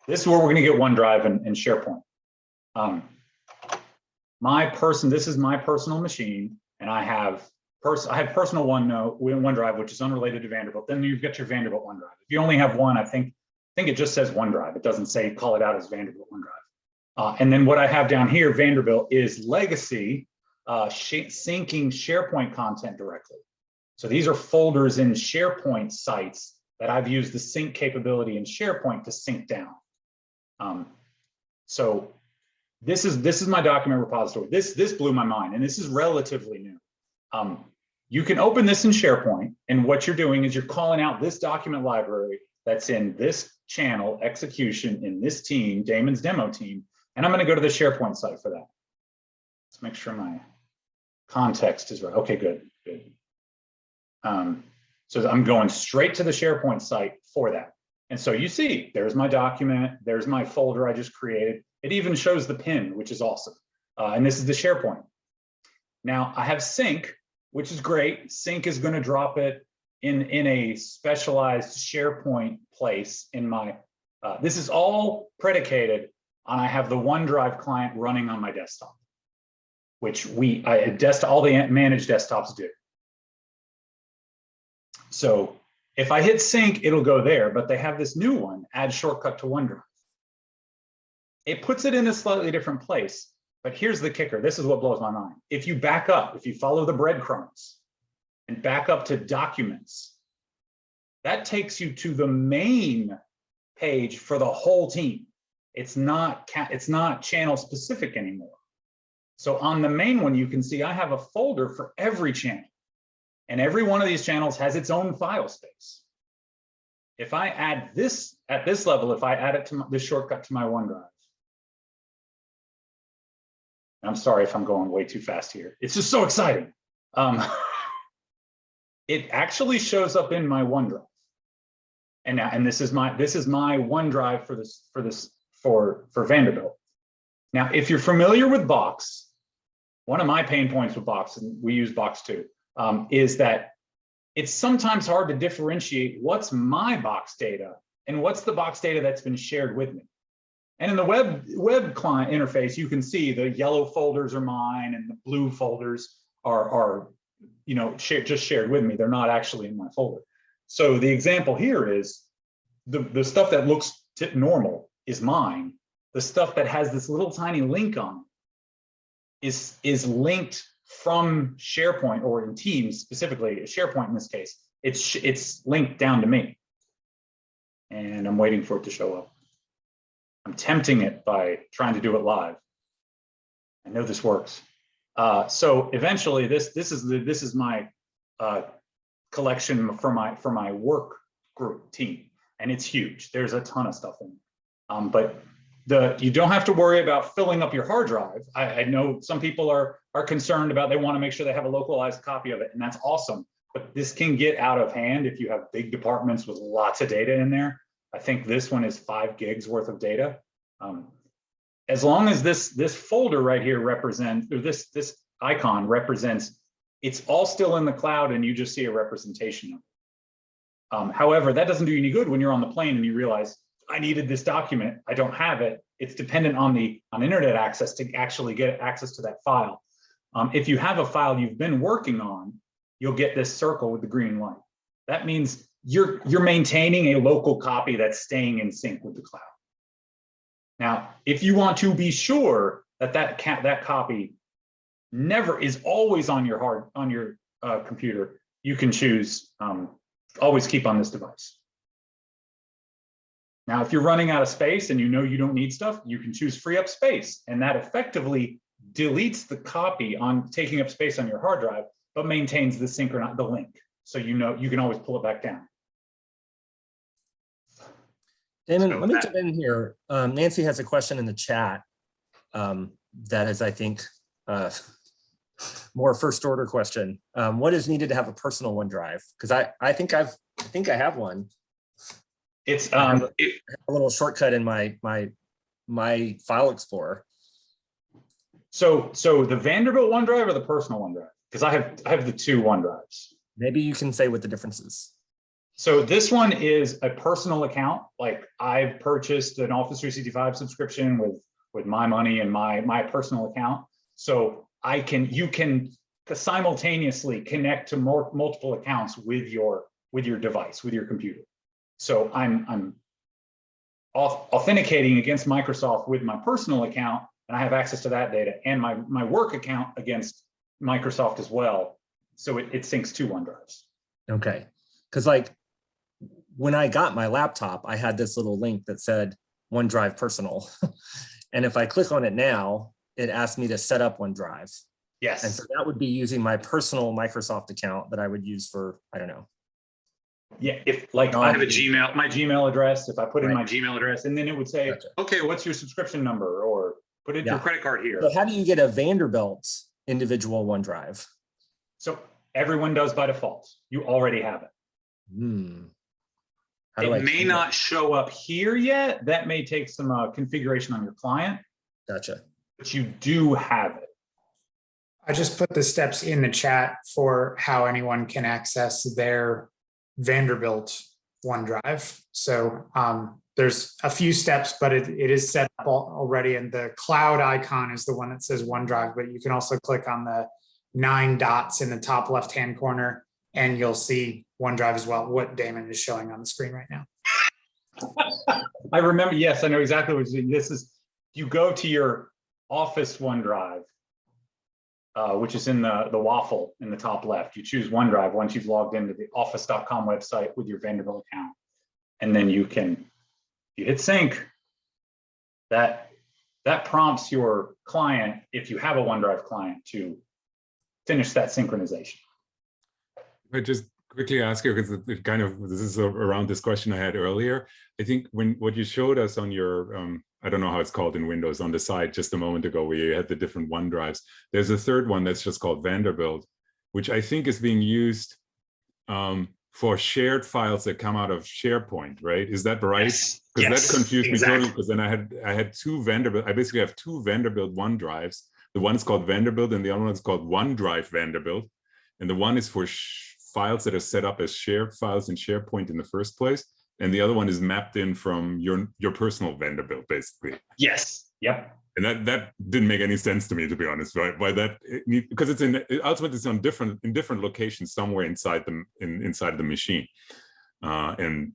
this is where we're going to get OneDrive and SharePoint. This is my personal machine, and I have personal OneDrive, which is unrelated to Vanderbilt. Then you've got your Vanderbilt OneDrive. If you only have one, I think it just says OneDrive. It doesn't say call it out as Vanderbilt OneDrive. And then what I have down here, Vanderbilt, is legacy syncing SharePoint content directly. So these are folders in SharePoint sites that I've used the sync capability in SharePoint to sync down. So this is my document repository. This blew my mind, and this is relatively new. You can open this in SharePoint, and what you're doing is you're calling out this document library that's in this channel execution in this team, Damon's demo team, and I'm going to go to the SharePoint site for that. Let's make sure my context is right. Okay, good. So I'm going straight to the SharePoint site for that. And so you see, there's my document, there's my folder I just created. It even shows the pin, which is awesome. And this is the SharePoint. Now I have sync, which is great. Sync is going to drop it in a specialized SharePoint place in my, this is all predicated on I have the OneDrive client running on my desktop, which all the managed desktops do. So if I hit sync, it'll go there, but they have this new one, add shortcut to OneDrive. It puts it in a slightly different place, but here's the kicker. This is what blows my mind. If you back up, if you follow the breadcrumbs and back up to documents, that takes you to the main page for the whole team. It's not channel specific anymore. So on the main one, you can see I have a folder for every channel. And every one of these channels has its own file space. If I add this at this level, if I add it to this shortcut to my OneDrive, I'm sorry if I'm going way too fast here. It's just so exciting. It actually shows up in my OneDrive. And this is my OneDrive for Vanderbilt. Now, if you're familiar with Box, one of my pain points with Box, and we use Box too, is that it's sometimes hard to differentiate what's my Box data and what's the Box data that's been shared with me. And in the web client interface, you can see the yellow folders are mine and the blue folders are just shared with me. They're not actually in my folder. So the example here is the stuff that looks normal is mine. The stuff that has this little tiny link on it is linked from SharePoint, or in Teams specifically, SharePoint in this case. It's linked down to me. And I'm waiting for it to show up. I'm tempting it by trying to do it live. I know this works. So eventually, this is my collection for my work group team, and it's huge. There's a ton of stuff in it. But you don't have to worry about filling up your hard drive. I know some people are concerned about, they want to make sure they have a localized copy of it, and that's awesome. But this can get out of hand if you have big departments with lots of data in there. I think this one is 5 gigs worth of data. As long as this folder right here represents, or this icon represents, it's all still in the cloud and you just see a representation of it. However, that doesn't do you any good when you're on the plane and you realize, I needed this document, I don't have it. It's dependent on internet access to actually get access to that file. If you have a file you've been working on, you'll get this circle with the green light. That means you're maintaining a local copy that's staying in sync with the cloud. Now, if you want to be sure that copy never is always on your computer, you can choose always keep on this device. Now, if you're running out of space and you know you don't need stuff, you can choose free up space, and that effectively deletes the copy on taking up space on your hard drive, but maintains the link. So you can always pull it back down. Damon, let me jump in here. Nancy has a question in the chat that is, I think, more first order question. What is needed to have a personal OneDrive? Because I think I have one. It's a little shortcut in my file explorer. So the Vanderbilt OneDrive or the personal OneDrive? Because I have the 2 OneDrives. Maybe you can say what the difference is. So this one is a personal account. Like I've purchased an Office 365 subscription with my money and my personal account. So you can simultaneously connect to multiple accounts with your device, with your computer. So I'm authenticating against Microsoft with my personal account, and I have access to that data, and my work account against Microsoft as well. So it syncs to OneDrives. Okay, because like when I got my laptop, I had this little link that said OneDrive Personal. And if I click on it now, it asked me to set up OneDrive. Yes. And so that would be using my personal Microsoft account that I would use for, I don't know. Yeah, if like I have my Gmail address, if I put in my Gmail address, and then it would say, gotcha. Okay, what's your subscription number? Or put in your credit card here. So how do you get a Vanderbilt individual OneDrive? So everyone does by default. You already have it. It may not show up here yet. That may take some configuration on your client. Gotcha. But you do have it. I just put the steps in the chat for how anyone can access their Vanderbilt OneDrive. So there's a few steps, but it is set up already. And the cloud icon is the one that says OneDrive, but you can also click on the 9 dots in the top left-hand corner and you'll see OneDrive as well, what Damon is showing on the screen right now. I remember, yes, I know exactly what you're doing. This is, you go to your Office OneDrive, which is in the waffle in the top left. You choose OneDrive once you've logged into the office.com website with your Vanderbilt account. And then you hit sync. That prompts your client, if you have a OneDrive client, to finish that synchronization. I just quickly ask you, because this is around this question I had earlier. I think what you showed us on your, I don't know how it's called in Windows, on the side just a moment ago, where you had the different OneDrives. There's a third one that's just called Vanderbilt, which I think is being used for shared files that come out of SharePoint, right? Is that right? Because that confused me totally, because then I had two Vanderbilt, I basically have two Vanderbilt OneDrives. The one is called Vanderbilt and the other one is called OneDrive Vanderbilt. And the one is for files that are set up as shared files in SharePoint in the first place. And the other one is mapped in from your personal Vanderbilt, basically. Yes. Yep. And that didn't make any sense to me, to be honest. Right? Why that? Because ultimately it's in different locations somewhere inside the machine. And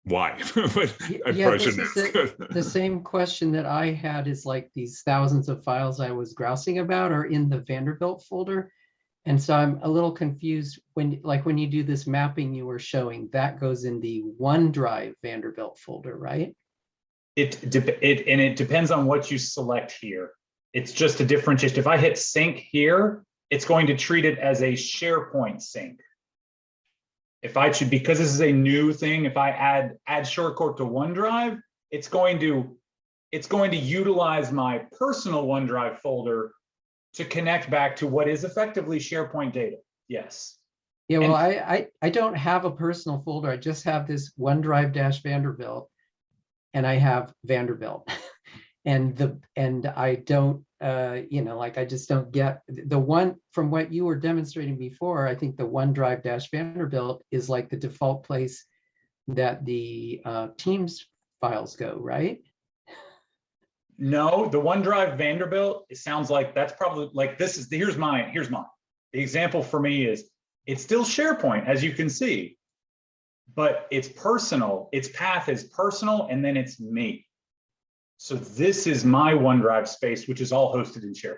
why? But yeah, this is the same question that I had is like these thousands of files I was grousing about are in the Vanderbilt folder. And so I'm a little confused when you do this mapping you were showing, that goes in the OneDrive Vanderbilt folder, right? It depends on what you select here. It's just a differentiation. If I hit sync here, it's going to treat it as a SharePoint sync. If I should, because this is a new thing, if I add shortcut to OneDrive, it's going to utilize my personal OneDrive folder to connect back to what is effectively SharePoint data. Yes. Yeah, well, I don't have a personal folder. I just have this OneDrive Vanderbilt, and I have Vanderbilt, and I don't, I just don't get the one from what you were demonstrating before. I think the OneDrive Vanderbilt is like the default place that the Teams files go, right? No, the OneDrive Vanderbilt, it sounds like that's probably like here's mine. The example for me is it's still SharePoint, as you can see, but it's personal. Its path is personal, and then it's me. So this is my OneDrive space, which is all hosted in SharePoint.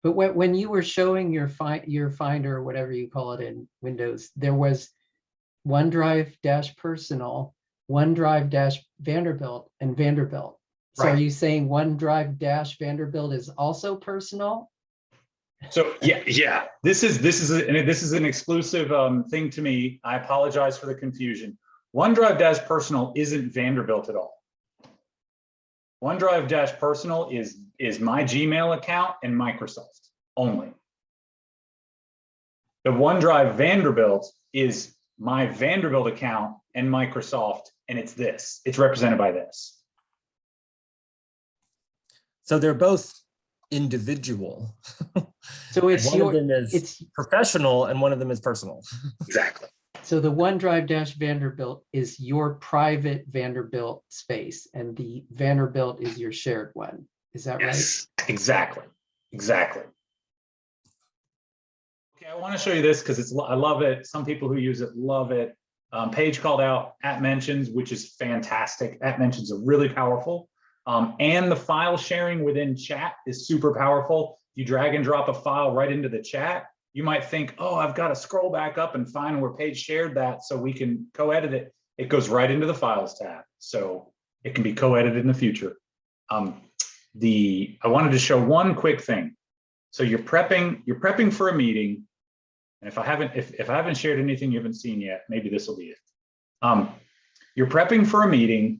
But when you were showing your Finder, or whatever you call it in Windows, there was OneDrive Personal, OneDrive Vanderbilt, and Vanderbilt. So right. Are you saying OneDrive Vanderbilt is also personal? So yeah. This is an exclusive thing to me. I apologize for the confusion. OneDrive Personal isn't Vanderbilt at all. OneDrive Personal is my Gmail account and Microsoft only. The OneDrive Vanderbilt is my Vanderbilt account and Microsoft, and it's represented by this. So they're both individual. So it's one of them is professional and one of them is personal. Exactly. So the OneDrive Vanderbilt is your private Vanderbilt space, and the Vanderbilt is your shared one. Is that right? Yes, exactly. Exactly. Okay, I want to show you this because I love it. Some people who use it love it. Paige called out @mentions, which is fantastic. @mentions are really powerful. And the file sharing within chat is super powerful. You drag and drop a file right into the chat. You might think, oh, I've got to scroll back up and find where Paige shared that so we can co-edit it. It goes right into the files tab. So it can be co-edited in the future. I wanted to show one quick thing. So you're prepping for a meeting. And if I haven't shared anything you haven't seen yet, maybe this will be it. You're prepping for a meeting,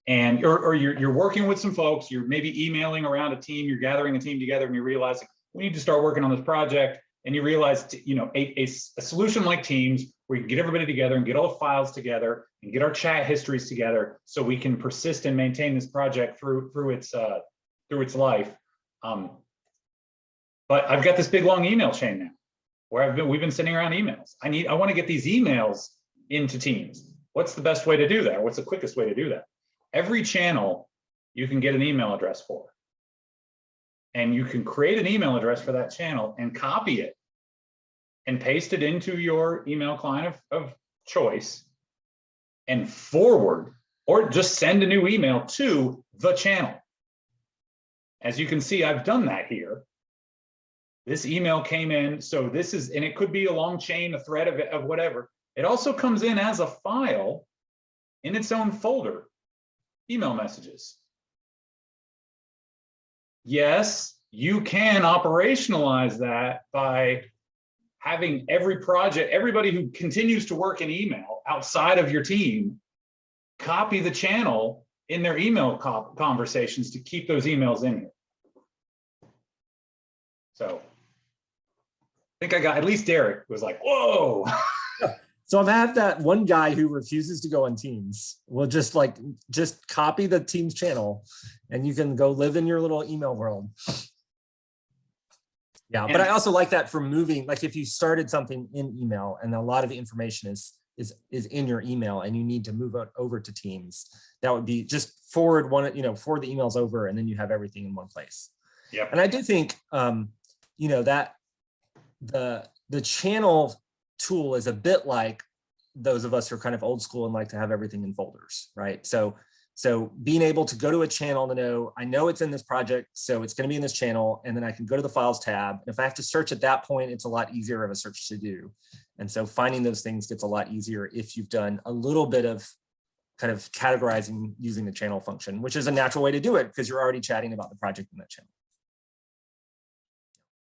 and you're working with some folks. You're maybe emailing around a team. You're gathering a team together, and you're realizing we need to start working on this project. And you realize, a solution like Teams, where you can get everybody together and get all the files together and get our chat histories together, so we can persist and maintain this project through its life. But I've got this big long email chain now, where we've been sending around emails. I want to get these emails into Teams. What's the best way to do that? What's the quickest way to do that? Every channel you can get an email address for. And you can create an email address for that channel and copy it and paste it into your email client of choice and forward, or just send a new email to the channel. As you can see, I've done that here. This email came in, so this is, and it could be a long chain, a thread of whatever. It also comes in as a file in its own folder, email messages. Yes, you can operationalize that by having everybody who continues to work in email outside of your team, copy the channel in their email conversations to keep those emails in here. So I think I got, at least Derek was like, whoa. So I've had that one guy who refuses to go on Teams. Will just copy the Teams channel and you can go live in your little email world. Yeah, but I also like that for moving, like if you started something in email and a lot of the information is in your email and you need to move it over to Teams, that would be just forward the emails over and then you have everything in one place. Yeah. And I do think, that the channel tool is a bit like those of us who are kind of old school and like to have everything in folders, right? So being able to go to a channel to know, I know it's in this project, so it's going to be in this channel, and then I can go to the files tab. And if I have to search at that point, it's a lot easier of a search to do. And so finding those things gets a lot easier if you've done a little bit of kind of categorizing using the channel function, which is a natural way to do it because you're already chatting about the project in that channel.